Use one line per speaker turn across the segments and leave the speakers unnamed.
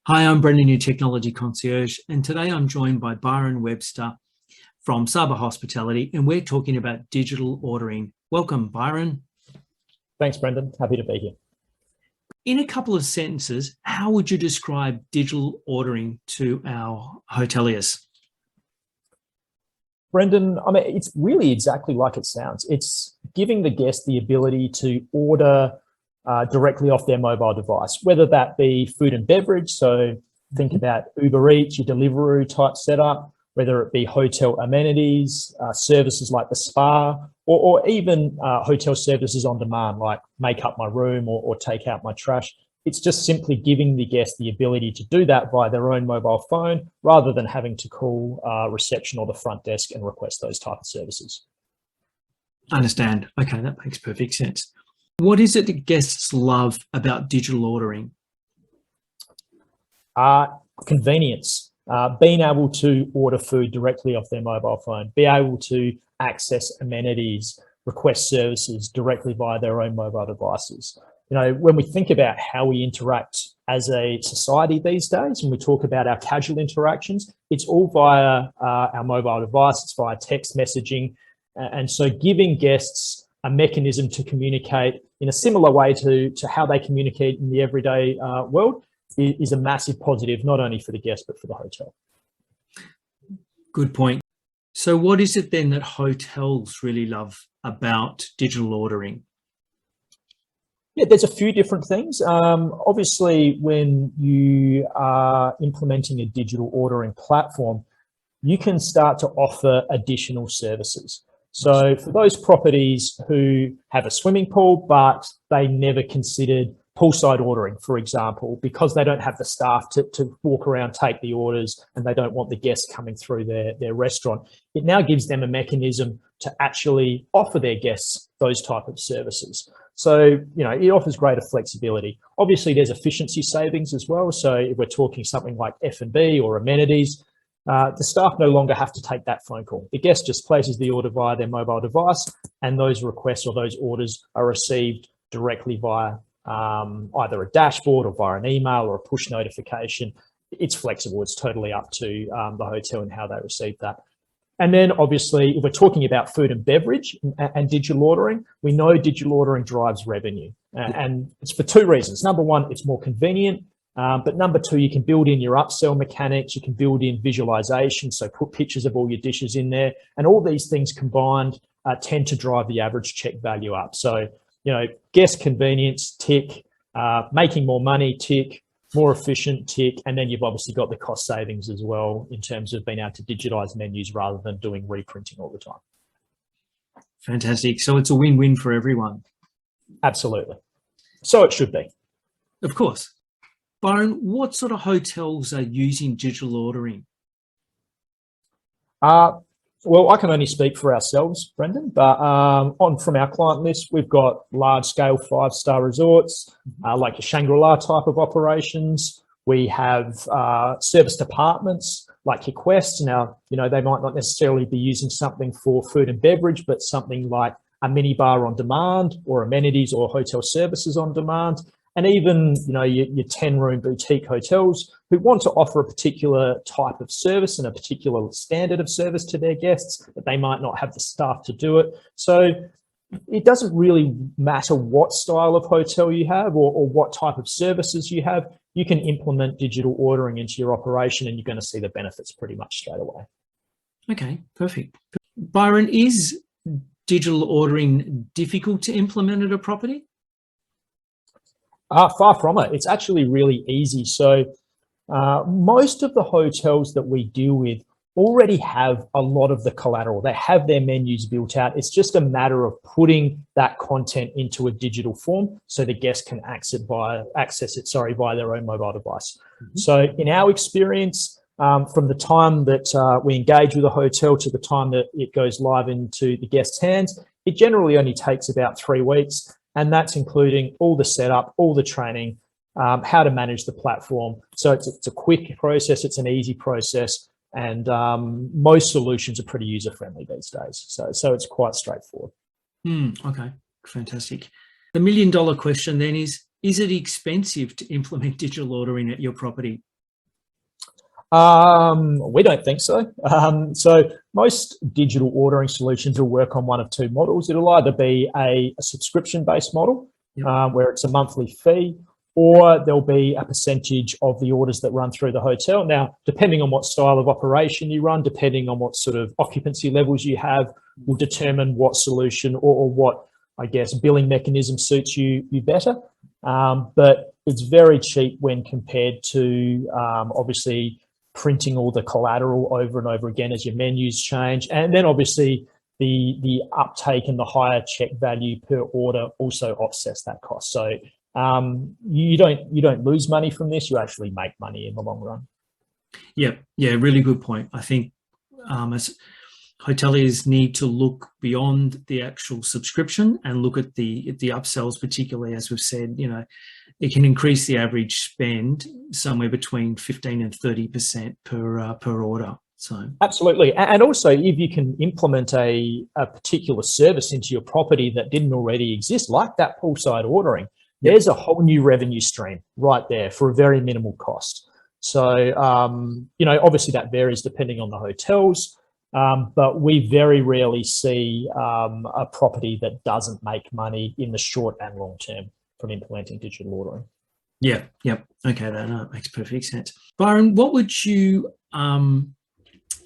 Hi, I'm Brendon, your technology concierge, and today I'm joined by Byron Webster from SABA Hospitality, and we're talking about digital ordering. Welcome, Byron.
Thanks, Brendon. Happy to be here.
In a couple of sentences, how would you describe digital ordering to our hoteliers?
Brendon, it's really exactly like it sounds. It's giving the guest the ability to order directly off their mobile device, whether that be food and beverage. So think about Uber Eats, your Deliveroo type setup, whether it be hotel amenities, services like the spa, or even hotel services on demand, like make up my room or take out my trash. It's just simply giving the guest the ability to do that via their own mobile phone, rather than having to call reception or the front desk and request those type of services.
I understand. Okay, that makes perfect sense. What is it that guests love about digital ordering?
Convenience. Being able to order food directly off their mobile phone, be able to access amenities, request services directly via their own mobile devices. You know, when we think about how we interact as a society these days, and we talk about our casual interactions, it's all via our mobile device, it's via text messaging. And so giving guests a mechanism to communicate in a similar way to how they communicate in the everyday world is a massive positive, not only for the guest, but for the hotel.
Good point. So what is it then that hotels really love about digital ordering?
Yeah, there's a few different things. Obviously, when you are implementing a digital ordering platform, you can start to offer additional services. So for those properties who have a swimming pool, but they never considered poolside ordering, for example, because they don't have the staff to walk around, take the orders, and they don't want the guests coming through their restaurant, it now gives them a mechanism to actually offer their guests those type of services. So, you know, it offers greater flexibility. Obviously, there's efficiency savings as well. So if we're talking something like F&B or amenities, the staff no longer have to take that phone call. The guest just places the order via their mobile device, and those requests or those orders are received directly via either a dashboard or via an email or a push notification. It's flexible. It's totally up to the hotel and how they receive that. And then obviously, if we're talking about food and beverage and digital ordering, we know digital ordering drives revenue. And it's for two reasons. Number one, it's more convenient. But number two, you can build in your upsell mechanics. You can build in visualization. So put pictures of all your dishes in there. And all these things combined tend to drive the average check value up. So, you know, guest convenience, tick, making more money, tick, more efficient, tick, and then you've obviously got the cost savings as well in terms of being able to digitize menus rather than doing reprinting all the time.
Fantastic. So it's a win-win for everyone.
Absolutely. So it should be.
Of course. Byron, what sort of hotels are using digital ordering?
Well, I can only speak for ourselves, Brendon, but from our client list, we've got large-scale 5-star resorts, like your Shangri-La type of operations. We have service departments like your Quest. Now, you know, they might not necessarily be using something for food and beverage, but something like a mini bar on demand or amenities or hotel services on demand. And even, you know, your 10-room boutique hotels who want to offer a particular type of service and a particular standard of service to their guests, but they might not have the staff to do it. So it doesn't really matter what style of hotel you have or what type of services you have. You can implement digital ordering into your operation and you're going to see the benefits pretty much straight away.
Okay, perfect. Byron, is digital ordering difficult to implement at a property?
Far from it. It's actually really easy. So most of the hotels that we deal with already have a lot of the collateral. They have their menus built out. It's just a matter of putting that content into a digital form so the guest can access it via their own mobile device. Mm-hmm. So in our experience, from the time that we engage with a hotel to the time that it goes live into the guest's hands, it generally only takes about 3 weeks. And that's including all the setup, all the training, how to manage the platform. So it's a quick process, it's an easy process, and most solutions are pretty user-friendly these days. So it's quite straightforward.
Okay, fantastic. The $1 million question then is it expensive to implement digital ordering at your property?
We don't think so. So most digital ordering solutions will work on one of two models. It'll either be a subscription-based model, where it's a monthly fee, or there'll be a percentage of the orders that run through the hotel. Now, depending on what style of operation you run, depending on what sort of occupancy levels you have, will determine what solution or what, I guess, billing mechanism suits you better. But it's very cheap when compared to obviously printing all the collateral over and over again as your menus change. And then obviously the uptake and the higher check value per order also offsets that cost. So you don't lose money from this, you actually make money in the long run.
Yeah, really good point. I think as hoteliers need to look beyond the actual subscription and look at the upsells, particularly as we've said, it can increase the average spend somewhere between 15 and 30% per order. So
absolutely. And also, if you can implement a particular service into your property that didn't already exist, like that poolside ordering, there's a whole new revenue stream right there for a very minimal cost. So, obviously that varies depending on the hotels, but we very rarely see a property that doesn't make money in the short and long term from implementing digital ordering.
Yeah, yep. Okay, that makes perfect sense. Byron, what would you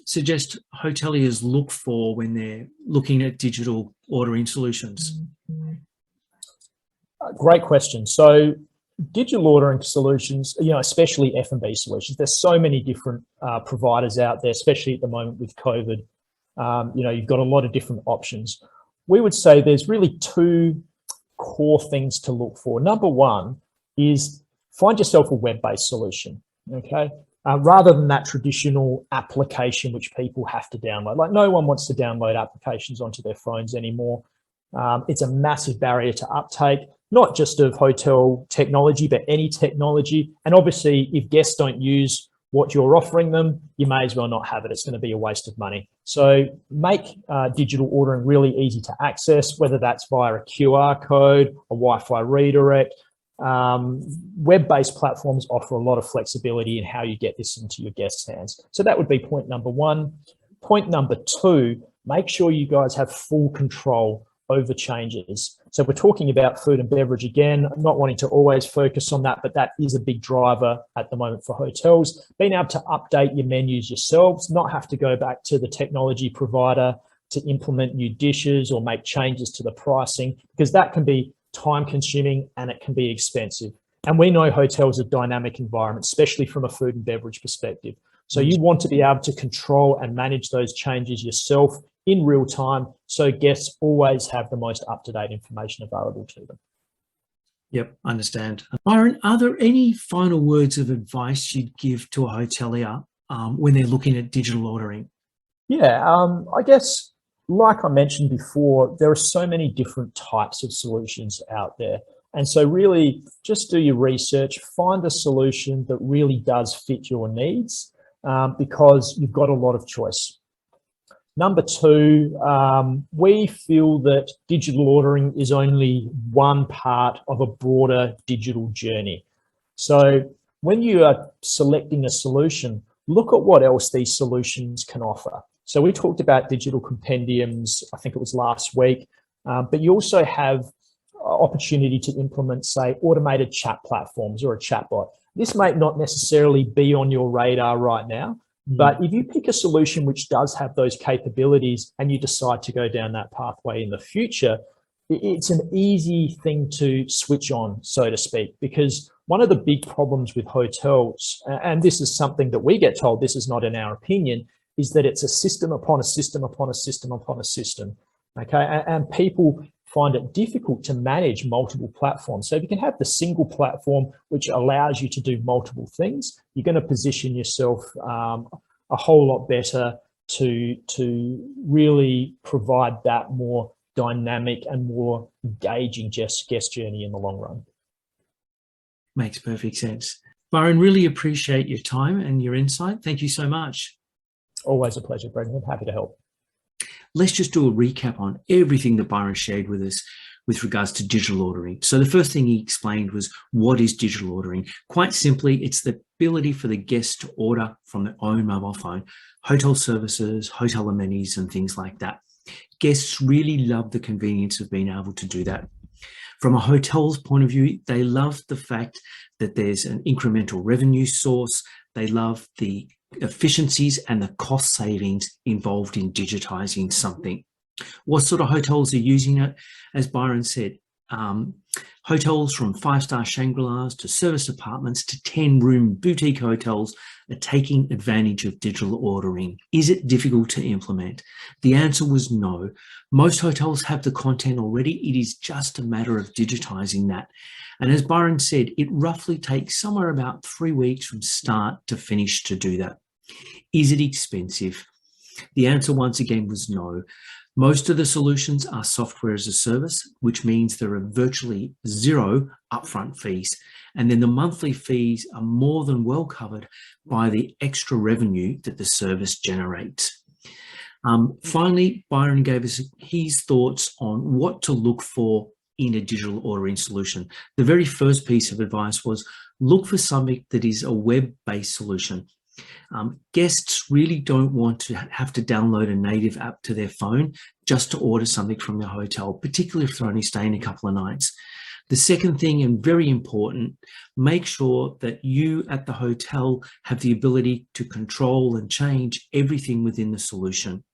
suggest hoteliers look for when they're looking at digital ordering solutions?
Great question. So digital ordering solutions, especially F&B solutions, there's so many different providers out there, especially at the moment with COVID. You've got a lot of different options. We would say there's really two core things to look for. Number one is find yourself a web-based solution, okay? Rather than that traditional application which people have to download. Like, no one wants to download applications onto their phones anymore. It's a massive barrier to uptake, not just of hotel technology, but any technology. And obviously, if guests don't use what you're offering them, you may as well not have it. It's going to be a waste of money. So make digital ordering really easy to access, whether that's via a QR code, a Wi-Fi redirect. Web-based platforms offer a lot of flexibility in how you get this into your guests' hands. So that would be point number one. Point number two, make sure you guys have full control over changes. So we're talking about food and beverage again, not wanting to always focus on that, but that is a big driver at the moment for hotels. Being able to update your menus yourselves, not have to go back to the technology provider to implement new dishes or make changes to the pricing, because that can be time consuming and it can be expensive. And we know hotels are dynamic environments, especially from a food and beverage perspective. So you want to be able to control and manage those changes yourself in real time, so guests always have the most up-to-date information available to them.
Yep, understand. Byron, are there any final words of advice you'd give to a hotelier when they're looking at digital ordering?
Yeah, I guess, like I mentioned before, there are so many different types of solutions out there. And so really just do your research, find a solution that really does fit your needs, because you've got a lot of choice. Number two, we feel that digital ordering is only one part of a broader digital journey. So when you are selecting a solution, look at what else these solutions can offer. So we talked about digital compendiums, I think it was last week, but you also have opportunity to implement, say, automated chat platforms or a chatbot. This may not necessarily be on your radar right now, but if you pick a solution which does have those capabilities and you decide to go down that pathway in the future, it's an easy thing to switch on, so to speak, because one of the big problems with hotels, and this is something that we get told, this is not in our opinion, is that it's a system upon a system upon a system upon a system, okay? And people find it difficult to manage multiple platforms. So if you can have the single platform which allows you to do multiple things, you're going to position yourself a whole lot better to really provide that more dynamic and more engaging guest journey in the long run.
Makes perfect sense. Byron, really appreciate your time and your insight. Thank you so much.
Always a pleasure, Brendon. Happy to help.
Let's just do a recap on everything that Byron shared with us. with regards to digital ordering. So the first thing he explained was, what is digital ordering? Quite simply, it's the ability for the guest to order from their own mobile phone, hotel services, hotel amenities, and things like that. Guests really love the convenience of being able to do that. From a hotel's point of view, they love the fact that there's an incremental revenue source. They love the efficiencies and the cost savings involved in digitizing something. What sort of hotels are using it? As Byron said, hotels from 5-star Shangri-Las to service apartments to 10-room boutique hotels are taking advantage of digital ordering. Is it difficult to implement? The answer was no. Most hotels have the content already. It is just a matter of digitizing that. And as Byron said, it roughly takes somewhere about 3 weeks from start to finish to do that. Is it expensive? The answer once again was no. Most of the solutions are software as a service, which means there are virtually zero upfront fees. And then the monthly fees are more than well covered by the extra revenue that the service generates. Finally, Byron gave us his thoughts on what to look for in a digital ordering solution. The very first piece of advice was, look for something that is a web-based solution. Guests really don't want to have to download a native app to their phone just to order something from the hotel, particularly if they're only staying a couple of nights. The second thing, and very important, make sure that you at the hotel have the ability to control and change everything within the solution.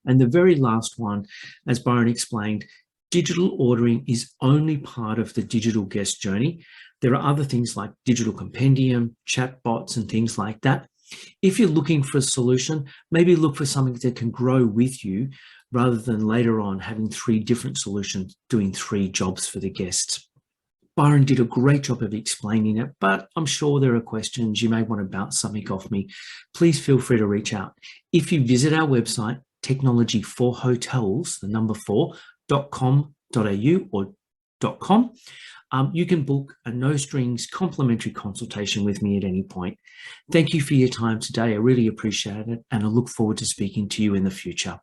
And the very last one, as Byron explained, digital ordering is only part of the digital guest journey. There are other things like digital compendium, chatbots, and things like that. If you're looking for a solution, maybe look for something that can grow with you rather than later on having 3 different solutions doing 3 jobs for the guests. Byron did a great job of explaining it, but I'm sure there are questions. You may want to bounce something off me. Please feel free to reach out. If you visit our website, technologyforhotels, the number 4.com.au or .com, you can book a no-strings complimentary consultation with me at any point. Thank you for your time today. I really appreciate it, and I look forward to speaking to you in the future.